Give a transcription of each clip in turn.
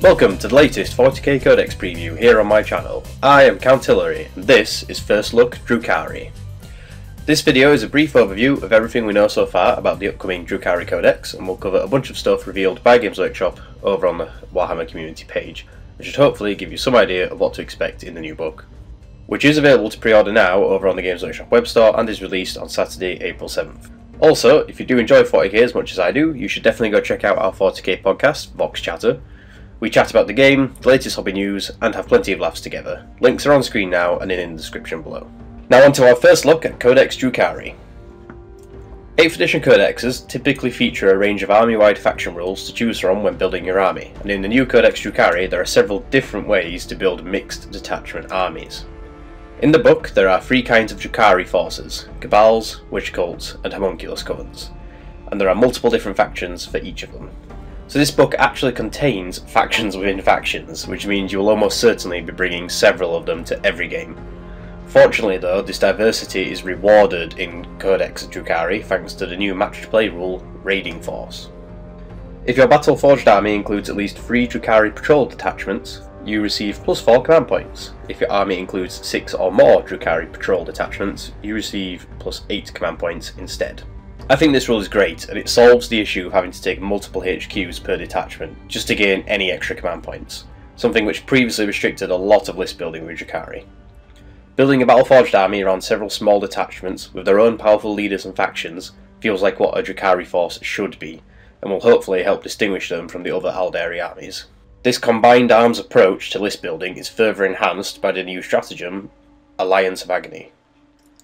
Welcome to the latest 40k Codex preview here on my channel. I am Count Hillary and this is First Look Drukhari. This video is a brief overview of everything we know so far about the upcoming Drukhari Codex, and we'll cover a bunch of stuff revealed by Games Workshop over on the Warhammer community page, which should hopefully give you some idea of what to expect in the new book, which is available to pre-order now over on the Games Workshop webstore and is released on Saturday, April 7th. Also, if you do enjoy 40k as much as I do, you should definitely go check out our 40k podcast, Vox Chatter. We chat about the game, the latest hobby news, and have plenty of laughs together. Links are on screen now and in the description below. Now on to our first look at Codex Drukhari. 8th edition codexes typically feature a range of army-wide faction rules to choose from when building your army, and in the new Codex Drukhari there are several different ways to build mixed detachment armies. In the book there are 3 kinds of Drukhari forces: Cabals, Witch Cults, and Homunculus Covens, and there are multiple different factions for each of them. So this book actually contains factions within factions, which means you will almost certainly be bringing several of them to every game. Fortunately though, this diversity is rewarded in Codex Drukhari thanks to the new matched play rule, Raiding Force. If your Battle Forged army includes at least 3 Drukhari patrol detachments, you receive +4 command points. If your army includes 6 or more Drukhari patrol detachments, you receive +8 command points instead. I think this rule is great, and it solves the issue of having to take multiple HQs per detachment just to gain any extra command points, something which previously restricted a lot of list building with Drukhari. Building a Battleforged army around several small detachments with their own powerful leaders and factions feels like what a Drukhari force should be, and will hopefully help distinguish them from the other Aldari armies. This combined arms approach to list building is further enhanced by the new stratagem, Alliance of Agony.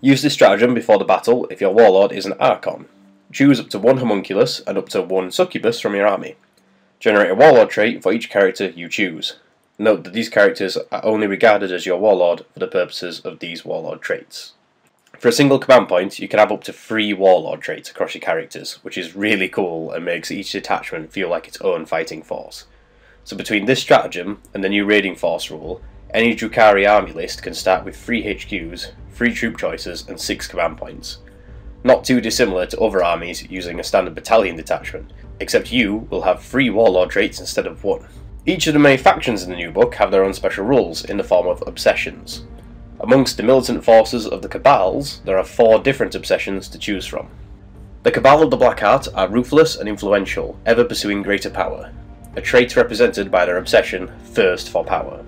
Use this stratagem before the battle if your warlord is an Archon. Choose up to 1 homunculus and up to 1 succubus from your army. Generate a warlord trait for each character you choose. Note that these characters are only regarded as your warlord for the purposes of these warlord traits. For a single command point, you can have up to 3 warlord traits across your characters, which is really cool and makes each detachment feel like its own fighting force. So between this stratagem and the new Raiding Force rule, any Drukhari army list can start with 3 HQs, 3 troop choices and 6 command points. Not too dissimilar to other armies using a standard battalion detachment, except you will have 3 warlord traits instead of 1. Each of the many factions in the new book have their own special rules in the form of obsessions. Amongst the militant forces of the Cabals, there are 4 different obsessions to choose from. The Cabal of the Black Heart are ruthless and influential, ever pursuing greater power, a trait represented by their obsession, Thirst for Power.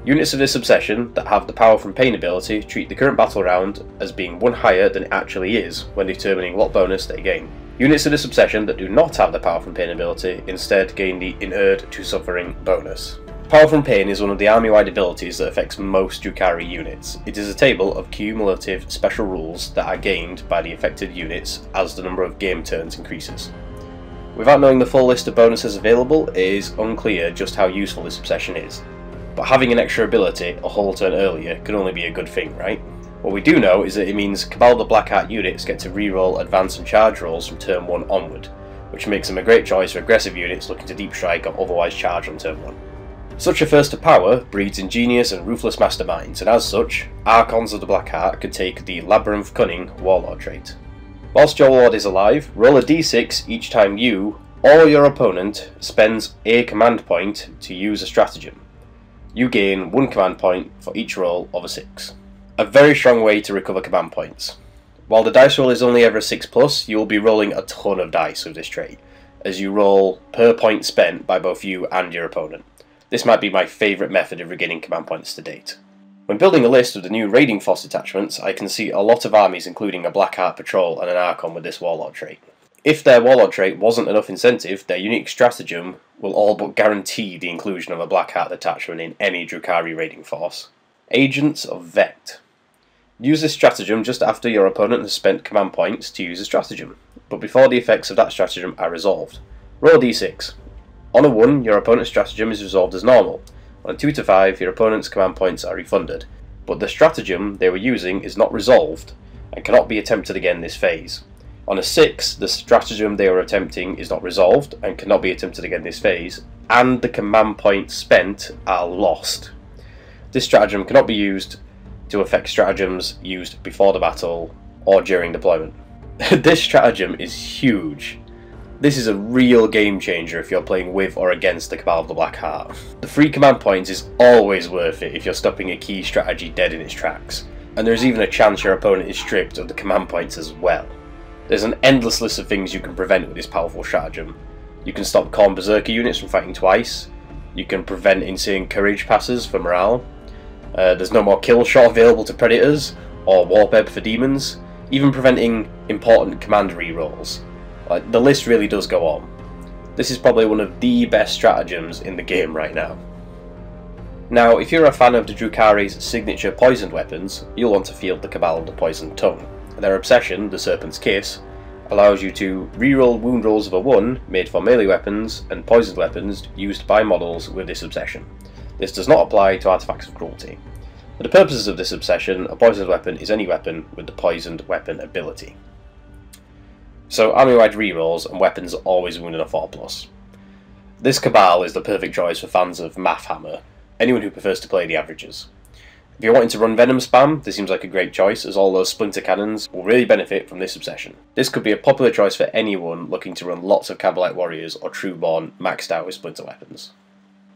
Units of this obsession that have the Power from Pain ability treat the current battle round as being 1 higher than it actually is when determining what bonus they gain. Units of this obsession that do not have the Power from Pain ability instead gain the Inured to Suffering bonus. Power from Pain is one of the army-wide abilities that affects most Drukhari units. It is a table of cumulative special rules that are gained by the affected units as the number of game turns increases. Without knowing the full list of bonuses available, it is unclear just how useful this obsession is. But having an extra ability a whole turn earlier can only be a good thing, right? What we do know is that it means Cabal of the Black Heart units get to reroll advance and charge rolls from turn 1 onward, which makes them a great choice for aggressive units looking to deep strike or otherwise charge on turn 1. Such a thirst of power breeds ingenious and ruthless masterminds, and as such, Archons of the Black Heart can take the Labyrinth Cunning warlord trait. Whilst your warlord is alive, roll a d6 each time you, or your opponent, spends a command point to use a stratagem. You gain 1 command point for each roll of a 6. A very strong way to recover command points. While the dice roll is only ever a 6+, you will be rolling a ton of dice with this trait, as you roll per point spent by both you and your opponent. This might be my favourite method of regaining command points to date. When building a list of the new Raiding Force detachments, I can see a lot of armies including a Black Heart Patrol and an Archon with this warlord trait. If their warlord trait wasn't enough incentive, their unique stratagem will all but guarantee the inclusion of a Black Heart detachment in any Drukhari raiding force. Agents of Vect. Use this stratagem just after your opponent has spent command points to use a stratagem, but before the effects of that stratagem are resolved. Roll a d6. On a 1, your opponent's stratagem is resolved as normal. On a 2 to 5, your opponent's command points are refunded, but the stratagem they were using is not resolved and cannot be attempted again this phase. On a 6, the stratagem they were attempting is not resolved and cannot be attempted again this phase, and the command points spent are lost. This stratagem cannot be used to affect stratagems used before the battle or during deployment. This stratagem is huge. This is a real game changer if you're playing with or against the Cabal of the Black Heart. The free command points is always worth it if you're stopping a key strategy dead in its tracks, and there's even a chance your opponent is stripped of the command points as well. There's an endless list of things you can prevent with this powerful stratagem. You can stop Khorne Berserker units from fighting twice, you can prevent insane courage passes for morale, there's no more kill shot available to predators, or warp ebb for demons, even preventing important command rerolls. The list really does go on. This is probably one of the best stratagems in the game right now. Now, if you're a fan of the Drukhari's signature poisoned weapons, you'll want to field the Cabal of the Poisoned Tongue. Their obsession, the Serpent's Kiss, allows you to reroll wound rolls of a 1 made for melee weapons and poisoned weapons used by models with this obsession. This does not apply to artifacts of cruelty. For the purposes of this obsession, a poisoned weapon is any weapon with the poisoned weapon ability. So army-wide rerolls and weapons are always wounded a 4+. This Cabal is the perfect choice for fans of Math Hammer, anyone who prefers to play the averages. If you're wanting to run Venom spam, this seems like a great choice, as all those splinter cannons will really benefit from this obsession. This could be a popular choice for anyone looking to run lots of Cabalite warriors or Trueborn maxed out with splinter weapons.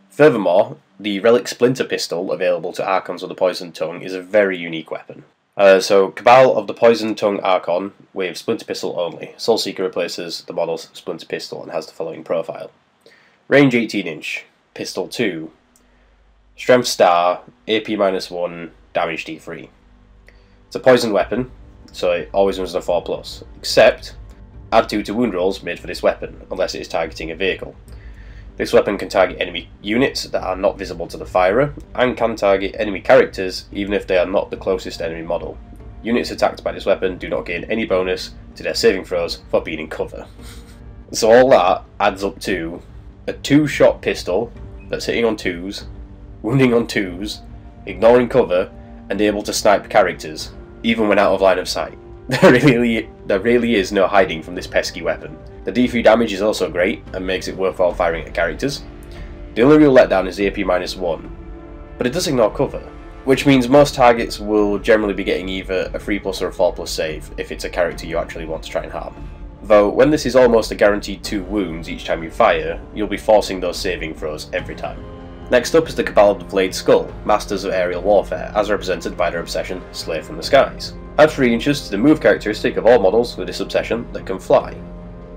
Furthermore, the Relic Splinter Pistol available to Archons of the Poisoned Tongue is a very unique weapon. So Cabal of the Poisoned Tongue Archon with Splinter Pistol only. Soulseeker replaces the model's Splinter Pistol and has the following profile. Range 18 inch, Pistol 2, Strength Star, AP -1, Damage D3. It's a poisoned weapon, so it always runs a 4+, except add 2 to wound rolls made for this weapon, unless it is targeting a vehicle. This weapon can target enemy units that are not visible to the firer, and can target enemy characters even if they are not the closest enemy model. Units attacked by this weapon do not gain any bonus to their saving throws for being in cover. So all that adds up to a 2-shot pistol that's hitting on 2s, wounding on 2s, ignoring cover, and able to snipe characters, even when out of line of sight. There really is no hiding from this pesky weapon. The D3 damage is also great, and makes it worthwhile firing at characters. The only real letdown is the AP -1, but it does ignore cover, which means most targets will generally be getting either a 3+ or a 4+ save if it's a character you actually want to try and harm. Though, when this is almost a guaranteed 2 wounds each time you fire, you'll be forcing those saving throws every time. Next up is the Cabal of the Blade Skull, Masters of Aerial Warfare, as represented by their obsession, Slay from the Skies. Add 3 inches to the move characteristic of all models with this obsession that can fly.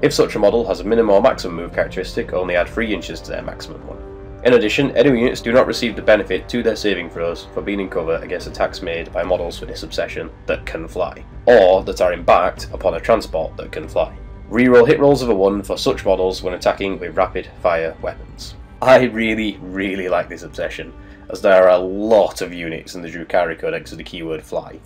If such a model has a minimum or maximum move characteristic, only add 3 inches to their maximum one. In addition, enemy units do not receive the benefit to their saving throws for being in cover against attacks made by models with this obsession that can fly, or that are embarked upon a transport that can fly. Reroll hit rolls of a 1 for such models when attacking with rapid fire weapons. I really like this obsession, as there are a lot of units in the Drukhari Codex with the keyword fly.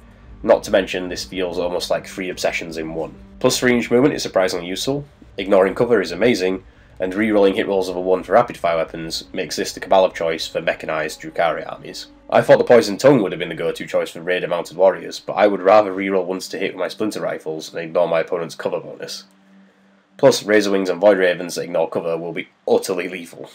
Not to mention, this feels almost like 3 obsessions in one. Plus 3-inch movement is surprisingly useful, ignoring cover is amazing, and re-rolling hit rolls of a 1 for rapid fire weapons makes this the Cabal of choice for mechanised Drukhari armies. I thought the Poisoned Tongue would have been the go-to choice for raider mounted warriors, but I would rather re-roll once to hit with my splinter rifles and ignore my opponent's cover bonus. Plus, Razor Wings and Void Ravens that ignore cover will be utterly lethal.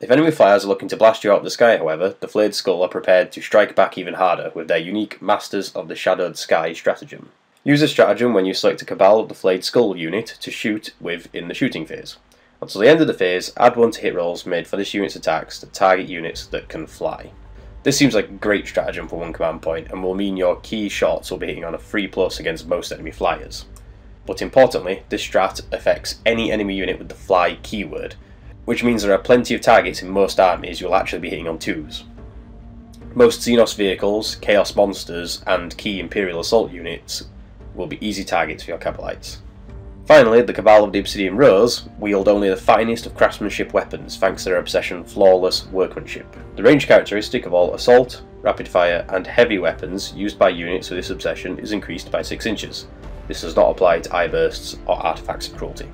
If enemy flyers are looking to blast you out of the sky, however, the Flayed Skull are prepared to strike back even harder with their unique Masters of the Shadowed Sky stratagem. Use this stratagem when you select a Cabal of the Flayed Skull unit to shoot with in the shooting phase. Until the end of the phase, add 1 to hit rolls made for this unit's attacks to target units that can fly. This seems like a great stratagem for 1 command point, and will mean your key shots will be hitting on a 3+ against most enemy flyers. But importantly, this strat affects any enemy unit with the fly keyword, which means there are plenty of targets in most armies you'll actually be hitting on 2s. Most Xenos vehicles, Chaos monsters, and key Imperial Assault units will be easy targets for your Cabalites. Finally, the Cabal of the Obsidian Rose wield only the finest of craftsmanship weapons thanks to their obsession flawless workmanship. The range characteristic of all assault, rapid fire, and heavy weapons used by units with this obsession is increased by 6 inches. This does not apply to eye bursts or artifacts of cruelty.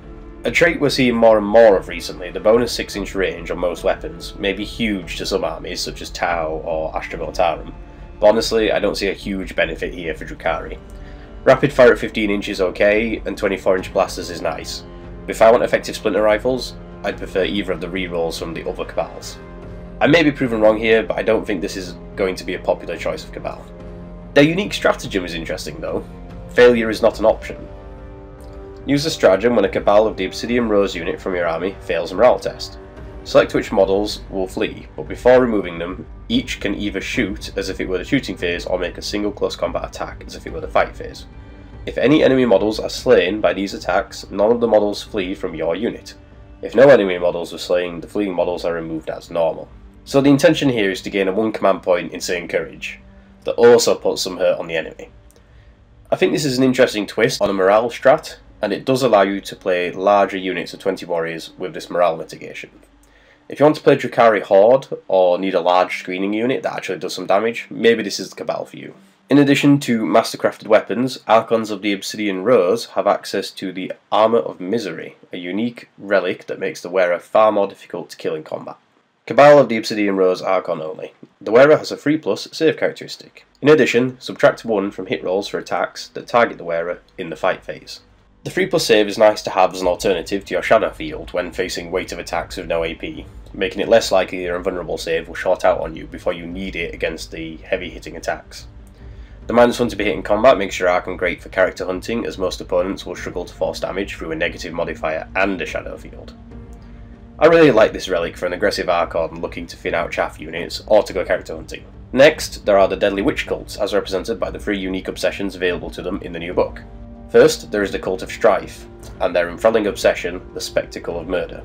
A trait we're seeing more and more of recently, the bonus 6-inch range on most weapons may be huge to some armies such as Tau or Astra Militarum, but honestly I don't see a huge benefit here for Drukhari. Rapid fire at 15 inches is okay, and 24-inch blasters is nice, but if I want effective splinter rifles, I'd prefer either of the rerolls from the other Cabals. I may be proven wrong here, but I don't think this is going to be a popular choice of Cabal. Their unique stratagem is interesting though. Failure is not an option. Use the stratagem when a Cabal of the Obsidian Rose unit from your army fails a morale test. Select which models will flee, but before removing them, each can either shoot as if it were the shooting phase or make a single close combat attack as if it were the fight phase. If any enemy models are slain by these attacks, none of the models flee from your unit. If no enemy models are slain, the fleeing models are removed as normal. So the intention here is to gain a 1 command point Insane Courage, that also puts some hurt on the enemy. I think this is an interesting twist on a morale strat, and it does allow you to play larger units of 20 warriors with this morale mitigation. If you want to play Drukhari Horde, or need a large screening unit that actually does some damage, maybe this is the Cabal for you. In addition to mastercrafted weapons, Archons of the Obsidian Rose have access to the Armour of Misery, a unique relic that makes the wearer far more difficult to kill in combat. Cabal of the Obsidian Rose Archon only. The wearer has a 3+ save characteristic. In addition, subtract 1 from hit rolls for attacks that target the wearer in the fight phase. The 3+ save is nice to have as an alternative to your Shadow Field when facing weight of attacks with no AP, making it less likely your invulnerable save will short out on you before you need it against the heavy hitting attacks. The -1 to be hit in combat makes your Archon great for character hunting, as most opponents will struggle to force damage through a negative modifier and a Shadow Field. I really like this relic for an aggressive Archon looking to thin out chaff units or to go character hunting. Next, there are the Deadly Witch Cults, as represented by the 3 unique obsessions available to them in the new book. First, there is the Cult of Strife, and their enthralling obsession, the Spectacle of Murder.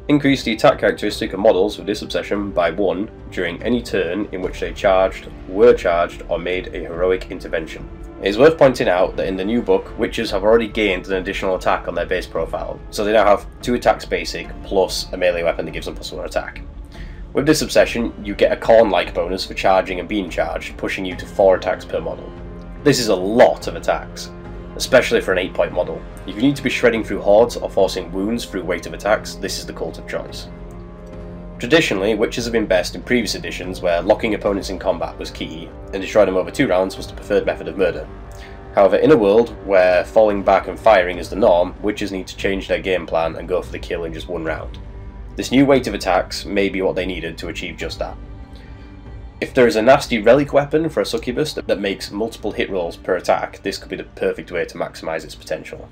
Increase the attack characteristic of models with this obsession by 1 during any turn in which they charged, were charged, or made a heroic intervention. It is worth pointing out that in the new book, witches have already gained an additional attack on their base profile, so they now have 2 attacks basic plus a melee weapon that gives them +1 attack. With this obsession, you get a Khorne-like bonus for charging and being charged, pushing you to 4 attacks per model. This is a lot of attacks, especially for an 8-point model. If you need to be shredding through hordes or forcing wounds through weight of attacks, this is the cult of choice. Traditionally, witches have been best in previous editions where locking opponents in combat was key, and destroying them over 2 rounds was the preferred method of murder. However, in a world where falling back and firing is the norm, witches need to change their game plan and go for the kill in just 1 round. This new weight of attacks may be what they needed to achieve just that. If there is a nasty relic weapon for a succubus that makes multiple hit rolls per attack, this could be the perfect way to maximise its potential.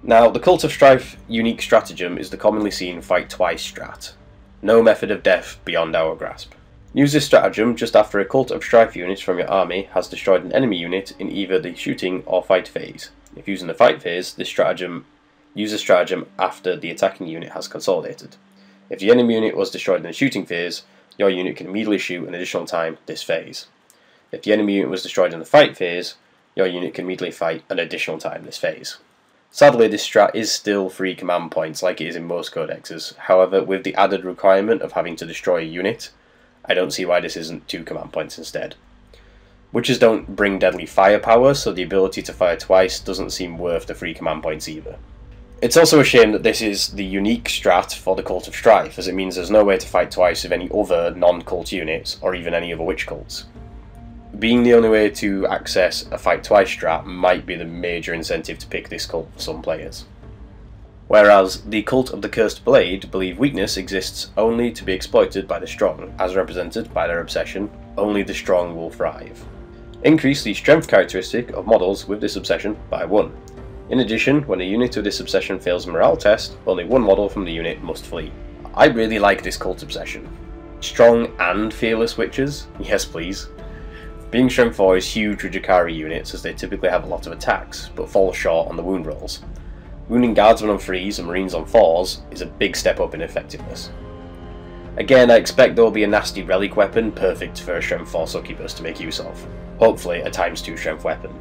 Now, the Cult of Strife unique stratagem is the commonly seen fight twice strat. No method of death beyond our grasp. Use this stratagem just after a Cult of Strife unit from your army has destroyed an enemy unit in either the shooting or fight phase. If using the fight phase, use the stratagem after the attacking unit has consolidated. If the enemy unit was destroyed in the shooting phase, your unit can immediately shoot an additional time this phase. If the enemy unit was destroyed in the fight phase, your unit can immediately fight an additional time this phase. Sadly, this strat is still 3 command points like it is in most codexes. However, with the added requirement of having to destroy a unit, I don't see why this isn't 2 command points instead. Witches don't bring deadly firepower, so the ability to fire twice doesn't seem worth the 3 command points either. It's also a shame that this is the unique strat for the Cult of Strife, as it means there's no way to fight twice with any other non-cult units, or even any other witch cults. Being the only way to access a fight twice strat might be the major incentive to pick this cult for some players. Whereas the Cult of the Cursed Blade believe weakness exists only to be exploited by the strong, as represented by their obsession, only the strong will thrive. Increase the strength characteristic of models with this obsession by 1. In addition, when a unit of this obsession fails a morale test, only 1 model from the unit must flee. I really like this cult obsession. Strong and fearless witches? Yes please. Being strength 4 is huge with Drukhari units as they typically have a lot of attacks, but fall short on the wound rolls. Wounding guardsmen on 3s and marines on 4s is a big step up in effectiveness. Again, I expect there will be a nasty relic weapon perfect for a strength 4 succubus to make use of. Hopefully a ×2 strength weapon.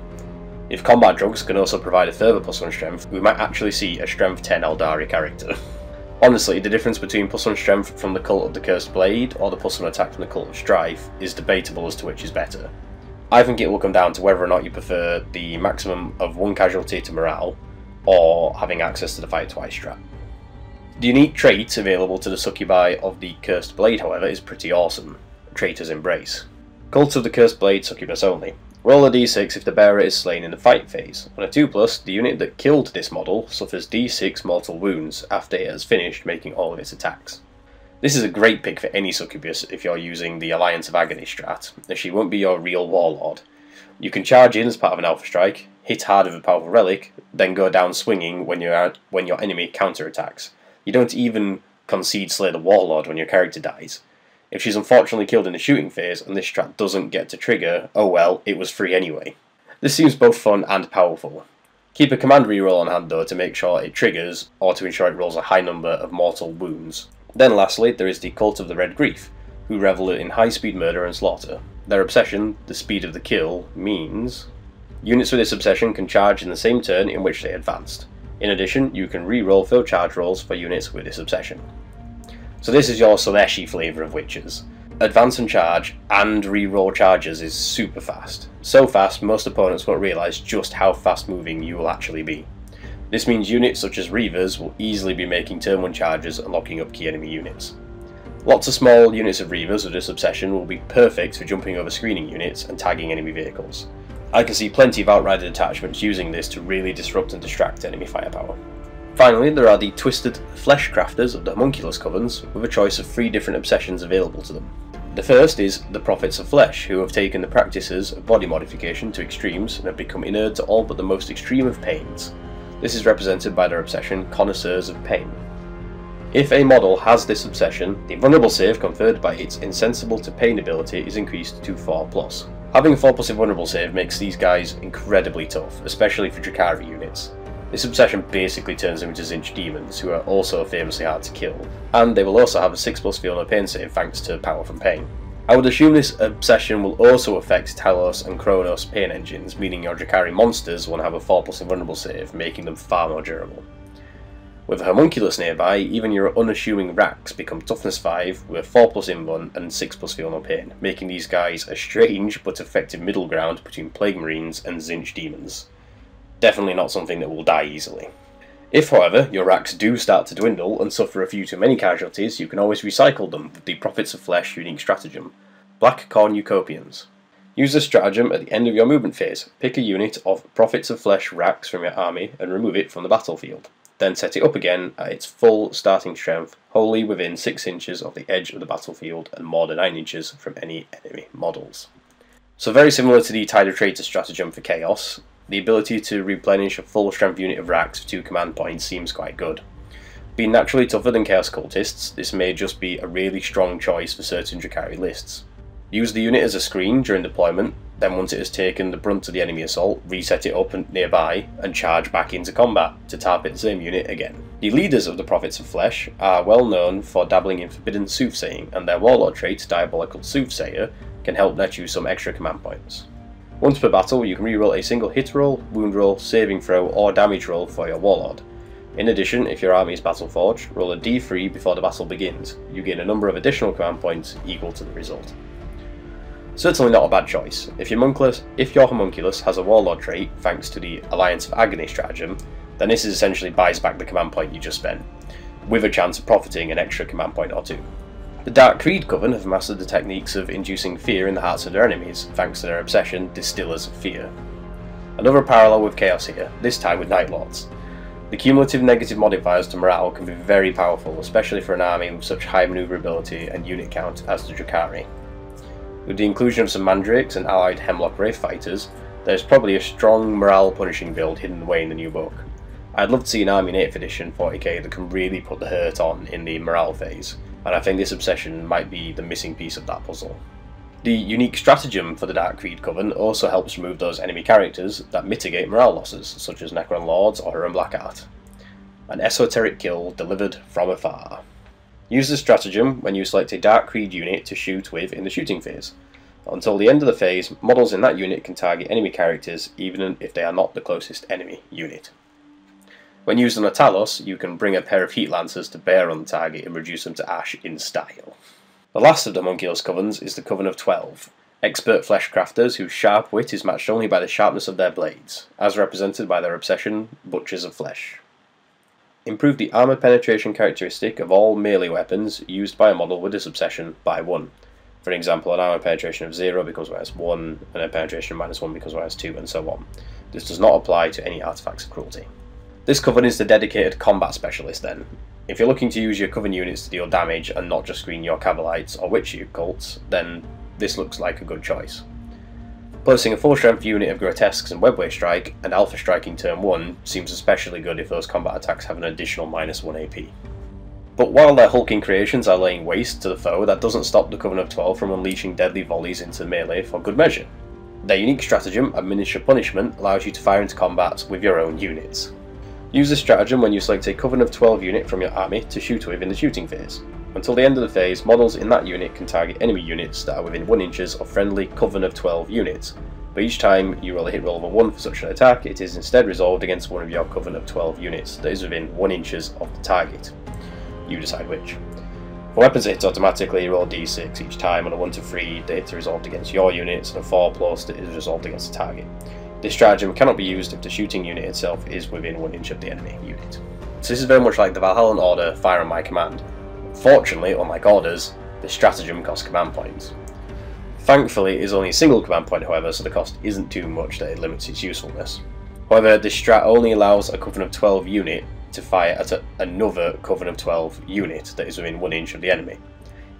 If combat drugs can also provide a further +1 strength, we might actually see a strength 10 Eldari character. Honestly, the difference between +1 strength from the Cult of the Cursed Blade or the +1 attack from the Cult of Strife is debatable as to which is better. I think it will come down to whether or not you prefer the maximum of 1 casualty to morale, or having access to the fight twice strat. The unique trait available to the succubi of the Cursed Blade, however, is pretty awesome. Traitor's Embrace. Cult of the Cursed Blade succubus only. Roll a d6 if the bearer is slain in the fight phase. On a 2+, the unit that killed this model suffers d6 mortal wounds after it has finished making all of its attacks. This is a great pick for any succubus if you're using the Alliance of Agony strat, as she won't be your real warlord. You can charge in as part of an alpha strike, hit hard with a powerful relic, then go down swinging when your enemy counterattacks. You don't even concede Slay the Warlord when your character dies. If she's unfortunately killed in the shooting phase and this strat doesn't get to trigger, oh well, it was free anyway. This seems both fun and powerful. Keep a command reroll on hand though to make sure it triggers, or to ensure it rolls a high number of mortal wounds. Then lastly, there is the Cult of the Red Grief, who revel in high-speed murder and slaughter. Their obsession, the speed of the kill, means units with this obsession can charge in the same turn in which they advanced. In addition, you can re-roll fill charge rolls for units with this obsession. So this is your Slaaneshi flavour of witches. Advance and charge, and re-roll charges is super fast. So fast, most opponents won't realise just how fast moving you will actually be. This means units such as Reavers will easily be making turn 1 charges and locking up key enemy units. Lots of small units of Reavers with this obsession will be perfect for jumping over screening units and tagging enemy vehicles. I can see plenty of Outrider detachments using this to really disrupt and distract enemy firepower. Finally, there are the Twisted Flesh Crafters of the Homunculus Covens, with a choice of 3 different obsessions available to them. The first is the Prophets of Flesh, who have taken the practices of body modification to extremes and have become inured to all but the most extreme of pains. This is represented by their obsession, Connoisseurs of Pain. If a model has this obsession, the vulnerable save conferred by its insensible to pain ability is increased to 4+. Having a 4+ invulnerable save makes these guys incredibly tough, especially for Drukhari units. This obsession basically turns them into Zinch demons, who are also famously hard to kill, and they will also have a 6+ feel no pain save thanks to Power from Pain. I would assume this obsession will also affect Talos and Kronos pain engines, meaning your Drukhari monsters will have a 4+ invulnerable save, making them far more durable. With a Homunculus nearby, even your unassuming Racks become Toughness 5 with 4+ invuln and 6+ feel no pain, making these guys a strange but effective middle ground between Plague Marines and Zinch demons. Definitely not something that will die easily. If, however, your racks do start to dwindle and suffer a few too many casualties, you can always recycle them with the Prophets of Flesh unique stratagem, Black Cornucopians. Use this stratagem at the end of your movement phase. Pick a unit of Prophets of Flesh racks from your army and remove it from the battlefield. Then set it up again at its full starting strength, wholly within 6 inches of the edge of the battlefield and more than 9 inches from any enemy models. So very similar to the Tide of Traitor stratagem for Chaos, the ability to replenish a full strength unit of racks for 2 command points seems quite good. Being naturally tougher than Chaos Cultists, this may just be a really strong choice for certain Drukhari lists. Use the unit as a screen during deployment, then once it has taken the brunt of the enemy assault, reset it up nearby and charge back into combat to target the same unit again. The leaders of the Prophets of Flesh are well known for dabbling in forbidden soothsaying, and their warlord trait, Diabolical Soothsayer, can help net you some extra command points. Once per battle, you can reroll a single hit roll, wound roll, saving throw, or damage roll for your warlord. In addition, if your army is battle-forged, roll a d3 before the battle begins. You gain a number of additional command points equal to the result. Certainly not a bad choice. If your homunculus has a warlord trait, thanks to the Alliance of Agony stratagem, then this essentially buys back the command point you just spent, with a chance of profiting an extra command point or 2. The Dark Creed Coven have mastered the techniques of inducing fear in the hearts of their enemies, thanks to their obsession, Distillers of Fear. Another parallel with Chaos here, this time with Night Lords. The cumulative negative modifiers to morale can be very powerful, especially for an army with such high maneuverability and unit count as the Drukhari. With the inclusion of some Mandrakes and allied Hemlock Wraith fighters, there is probably a strong morale punishing build hidden away in the new book. I'd love to see an army in 8th edition 40k that can really put the hurt on in the morale phase, and I think this obsession might be the missing piece of that puzzle. The unique stratagem for the Dark Creed Coven also helps remove those enemy characters that mitigate morale losses, such as Necron Lords or Huron Blackheart. An esoteric kill delivered from afar. Use this stratagem when you select a Dark Creed unit to shoot with in the shooting phase. Until the end of the phase, models in that unit can target enemy characters even if they are not the closest enemy unit. When used on a Talos, you can bring a pair of Heat Lancers to bear on the target and reduce them to ash in style. The last of the Homunculus Covens is the Coven of 12, expert flesh crafters whose sharp wit is matched only by the sharpness of their blades, as represented by their obsession, Butchers of Flesh. Improve the armor penetration characteristic of all melee weapons used by a model with this obsession by 1. For example, an armor penetration of 0 becomes -1, and a penetration of -1 becomes -2, and so on. This does not apply to any artifacts of cruelty. This Coven is the dedicated combat specialist then. If you're looking to use your Coven units to deal damage and not just screen your Cavalites or Witch cults, then this looks like a good choice. Placing a full strength unit of Grotesques and Webway Strike and Alpha Striking turn 1 seems especially good if those combat attacks have an additional -1 AP. But while their hulking creations are laying waste to the foe, that doesn't stop the Coven of 12 from unleashing deadly volleys into melee for good measure. Their unique stratagem, Administer Punishment, allows you to fire into combat with your own units. Use this stratagem when you select a Coven of 12 unit from your army to shoot with in the shooting phase. Until the end of the phase, models in that unit can target enemy units that are within 1 inches of friendly Coven of 12 units, but each time you roll a hit roll of a 1 for such an attack, it is instead resolved against one of your Coven of 12 units that is within 1 inches of the target. You decide which. For weapons hits, automatically roll d6 each time. On a 1 to 3, the hits are resolved against your units, and a 4+ it is resolved against the target. This stratagem cannot be used if the shooting unit itself is within 1 inch of the enemy unit. So this is very much like the Valhallan Order Fire on My Command. Fortunately, unlike orders, this stratagem costs command points. Thankfully, it is only a single command point, however, so the cost isn't too much that it limits its usefulness. However, this strat only allows a Coven of 12 unit to fire at another Coven of 12 unit that is within 1 inch of the enemy.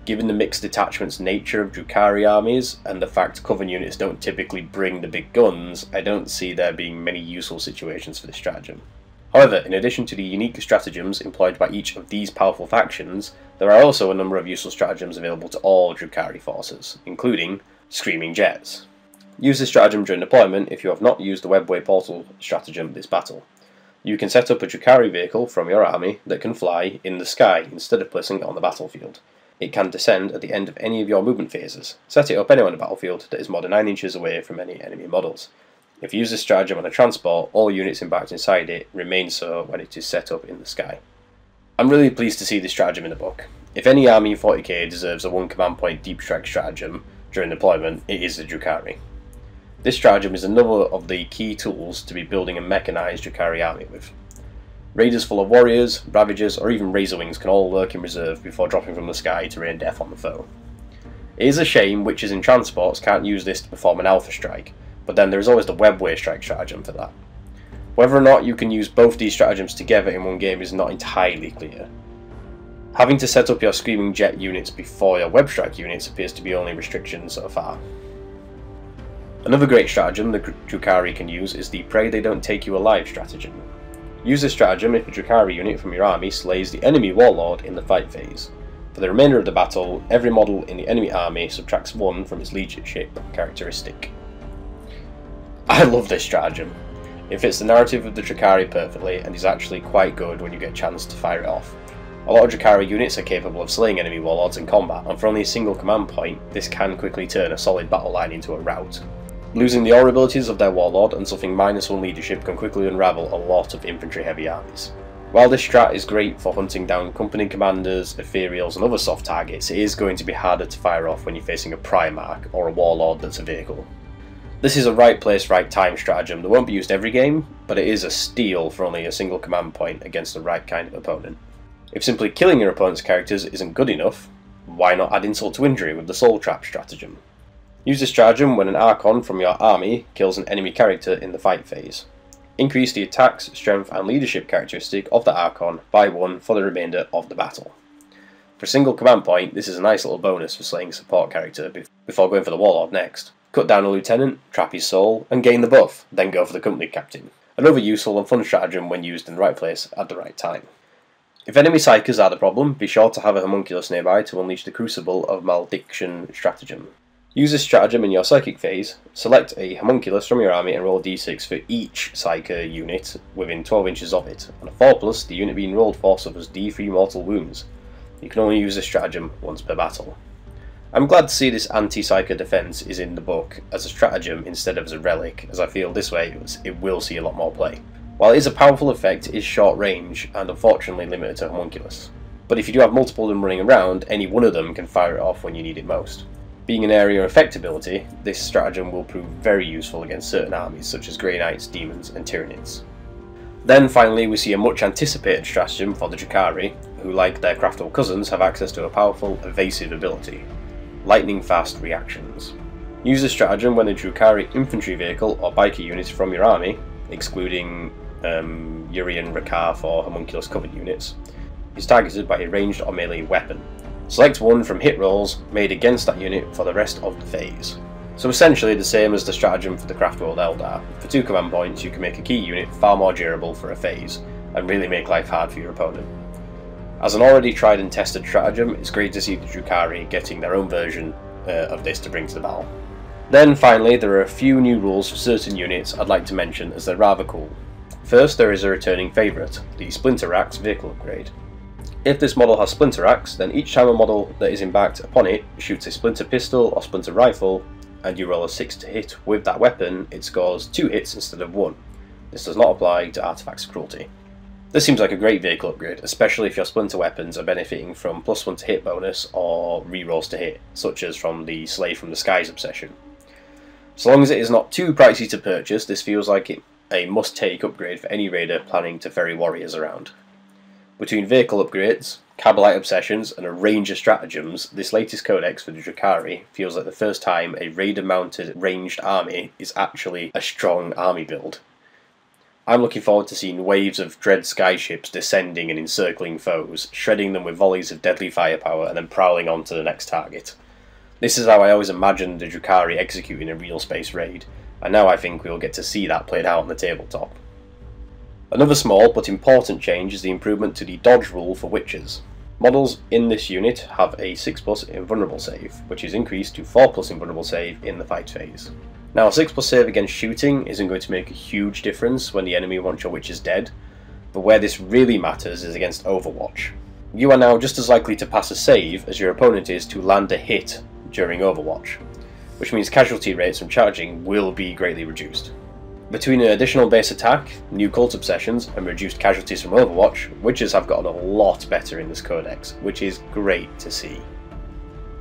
Given the mixed detachments nature of Drukhari armies, and the fact Coven units don't typically bring the big guns, I don't see there being many useful situations for this stratagem. However, in addition to the unique stratagems employed by each of these powerful factions, there are also a number of useful stratagems available to all Drukhari forces, including Screaming Jets. Use this stratagem during deployment if you have not used the Webway Portal stratagem this battle. You can set up a Drukhari vehicle from your army that can fly in the sky instead of placing it on the battlefield. It can descend at the end of any of your movement phases. Set it up anywhere on the battlefield that is more than 9 inches away from any enemy models. If you use this stratagem on a transport, all units embarked inside it remain so when it is set up in the sky. I'm really pleased to see this stratagem in the book. If any army in 40k deserves a 1 command point deep strike stratagem during deployment, it is the Drukhari. This stratagem is another of the key tools to be building a mechanised Drukhari army with. Raiders full of warriors, ravagers, or even razorwings can all lurk in reserve before dropping from the sky to rain death on the foe. It is a shame witches in transports can't use this to perform an alpha strike, but then there is always the Webway Strike stratagem for that. Whether or not you can use both these stratagems together in one game is not entirely clear. Having to set up your Screaming Jet units before your Web Strike units appears to be only restriction so far. Another great stratagem the Drukhari can use is the Pray They Don't Take You Alive stratagem. Use this stratagem if a Drukhari unit from your army slays the enemy warlord in the fight phase. For the remainder of the battle, every model in the enemy army subtracts 1 from its leadership characteristic. I love this stratagem. It fits the narrative of the Drukhari perfectly and is actually quite good when you get a chance to fire it off. A lot of Drukhari units are capable of slaying enemy warlords in combat, and for only a single command point, this can quickly turn a solid battle line into a rout. Losing the aura abilities of their warlord and suffering -1 leadership can quickly unravel a lot of infantry heavy armies. While this strat is great for hunting down company commanders, ethereals and other soft targets, it is going to be harder to fire off when you're facing a Primarch or a warlord that's a vehicle. This is a right place, right time stratagem that won't be used every game, but it is a steal for only a single command point against the right kind of opponent. If simply killing your opponent's characters isn't good enough, why not add insult to injury with the Soul Trap stratagem? Use this stratagem when an Archon from your army kills an enemy character in the fight phase. Increase the attacks, strength and leadership characteristic of the Archon by 1 for the remainder of the battle. For a single command point, this is a nice little bonus for slaying a support character before going for the Warlord next. Cut down a lieutenant, trap his soul, and gain the buff, then go for the company captain. Another useful and fun stratagem when used in the right place at the right time. If enemy psychers are the problem, be sure to have a homunculus nearby to unleash the Crucible of Malediction stratagem. Use this stratagem in your psychic phase, select a homunculus from your army and roll d6 for each psyker unit within 12 inches of it. On a 4+, the unit being rolled for suffers d3 mortal wounds. You can only use this stratagem once per battle. I'm glad to see this anti-psyker defense is in the book as a stratagem instead of as a relic, as I feel this way it will see a lot more play. While it is a powerful effect, it is short range and unfortunately limited to homunculus. But if you do have multiple of them running around, any one of them can fire it off when you need it most. Being an area effect ability, this stratagem will prove very useful against certain armies such as Grey Knights, Demons and Tyranids. Then finally we see a much anticipated stratagem for the Drukhari, who like their craftable cousins have access to a powerful evasive ability, lightning fast reactions. Use this stratagem when a Drukhari infantry vehicle or biker unit from your army, excluding Urian Rakar or homunculus covered units, is targeted by a ranged or melee weapon. Select 1 from hit rolls made against that unit for the rest of the phase. So essentially the same as the stratagem for the Craft World Eldar. For 2 command points you can make a key unit far more durable for a phase, and really make life hard for your opponent. As an already tried and tested stratagem, it's great to see the Drukhari getting their own version of this to bring to the battle. Then finally, there are a few new rules for certain units I'd like to mention as they're rather cool. First, there is a returning favourite, the Splinter Axe vehicle upgrade. If this model has Splinter Axe, then each time a model that is embarked upon it shoots a Splinter Pistol or Splinter Rifle, and you roll a 6 to hit with that weapon, it scores 2 hits instead of 1. This does not apply to Artifacts of Cruelty. This seems like a great vehicle upgrade, especially if your Splinter weapons are benefiting from +1 to hit bonus or rerolls to hit, such as from the Slay from the Skies obsession. So long as it is not too pricey to purchase, this feels like a must-take upgrade for any raider planning to ferry warriors around. Between vehicle upgrades, Cabalite obsessions, and a range of stratagems, this latest codex for the Drukhari feels like the first time a raider-mounted ranged army is actually a strong army build. I'm looking forward to seeing waves of dread skyships descending and encircling foes, shredding them with volleys of deadly firepower and then prowling on to the next target. This is how I always imagined the Drukhari executing a real space raid, and now I think we will get to see that played out on the tabletop. Another small but important change is the improvement to the dodge rule for witches. Models in this unit have a 6+ invulnerable save, which is increased to 4+ invulnerable save in the fight phase. Now a 6+ save against shooting isn't going to make a huge difference when the enemy wants your witches dead, but where this really matters is against Overwatch. You are now just as likely to pass a save as your opponent is to land a hit during Overwatch, which means casualty rates from charging will be greatly reduced. Between an additional base attack, new cult obsessions, and reduced casualties from Overwatch, witches have gotten a lot better in this codex, which is great to see.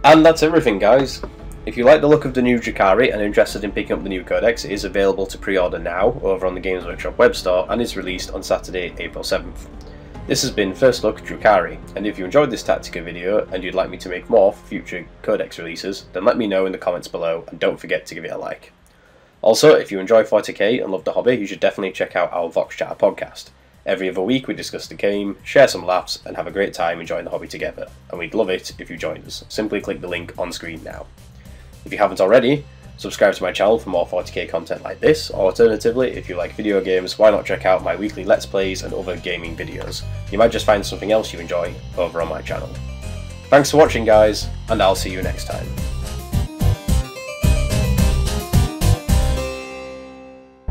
And that's everything, guys. If you like the look of the new Drukhari and are interested in picking up the new codex, it is available to pre-order now over on the Games Workshop web store and is released on Saturday, April 7th. This has been First Look Drukhari, and if you enjoyed this Tactica video and you'd like me to make more for future codex releases, then let me know in the comments below and don't forget to give it a like. Also, if you enjoy 40k and love the hobby, you should definitely check out our Vox Chatter podcast. Every other week we discuss the game, share some laughs, and have a great time enjoying the hobby together, and we'd love it if you joined us. Simply click the link on screen now. If you haven't already, subscribe to my channel for more 40k content like this, or alternatively, if you like video games, why not check out my weekly Let's Plays and other gaming videos. You might just find something else you enjoy over on my channel. Thanks for watching, guys, and I'll see you next time.